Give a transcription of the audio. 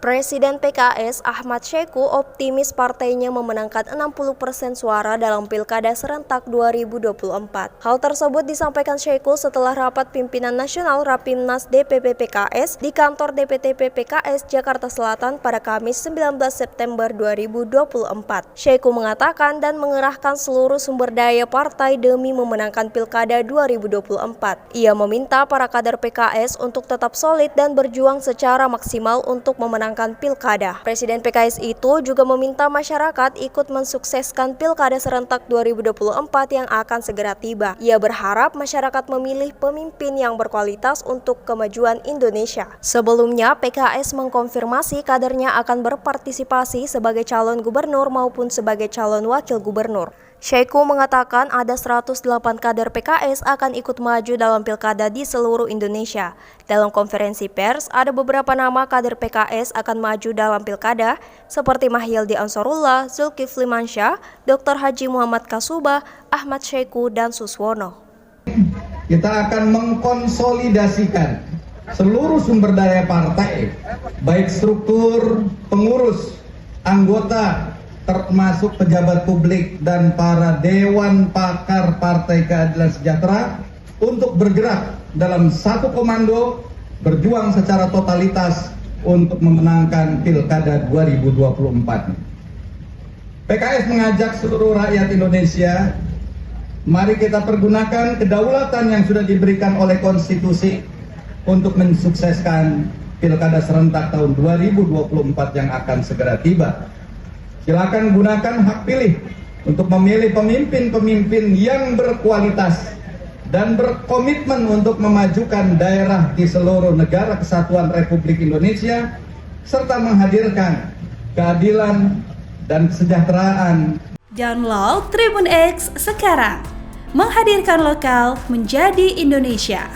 Presiden PKS Ahmad Syeku optimis partainya memenangkan 60% suara dalam Pilkada serentak 2024. Hal tersebut disampaikan Syeku setelah rapat pimpinan nasional Rapimnas DPP PKS di kantor DPTP PKS Jakarta Selatan pada Kamis 19 September 2024. Syeku mengatakan dan mengerahkan seluruh sumber daya partai demi memenangkan Pilkada 2024. Ia meminta para kader PKS untuk tetap solid dan berjuang secara maksimal untuk memenangkan Pilkada. Presiden PKS itu juga meminta masyarakat ikut mensukseskan Pilkada serentak 2024 yang akan segera tiba. Ia berharap masyarakat memilih pemimpin yang berkualitas untuk kemajuan Indonesia. Sebelumnya, PKS mengkonfirmasi kadernya akan berpartisipasi sebagai calon gubernur maupun sebagai calon wakil gubernur. Syeku mengatakan ada 108 kader PKS akan ikut maju dalam pilkada di seluruh Indonesia. Dalam konferensi pers, ada beberapa nama kader PKS akan maju dalam pilkada, seperti Mahyildi Ansarullah, Zulkifli Mansyah, Dr. Haji Muhammad Kasubah, Ahmad Syeku, dan Suswono. Kita akan mengkonsolidasikan seluruh sumber daya partai, baik struktur, pengurus, anggota, termasuk pejabat publik dan para dewan pakar Partai Keadilan Sejahtera untuk bergerak dalam satu komando, berjuang secara totalitas untuk memenangkan Pilkada 2024. PKS mengajak seluruh rakyat Indonesia, mari kita pergunakan kedaulatan yang sudah diberikan oleh konstitusi untuk mensukseskan Pilkada serentak tahun 2024 yang akan segera tiba. Silakan gunakan hak pilih untuk memilih pemimpin-pemimpin yang berkualitas dan berkomitmen untuk memajukan daerah di seluruh negara kesatuan Republik Indonesia serta menghadirkan keadilan dan kesejahteraan. Download Tribun X sekarang, menghadirkan lokal menjadi Indonesia.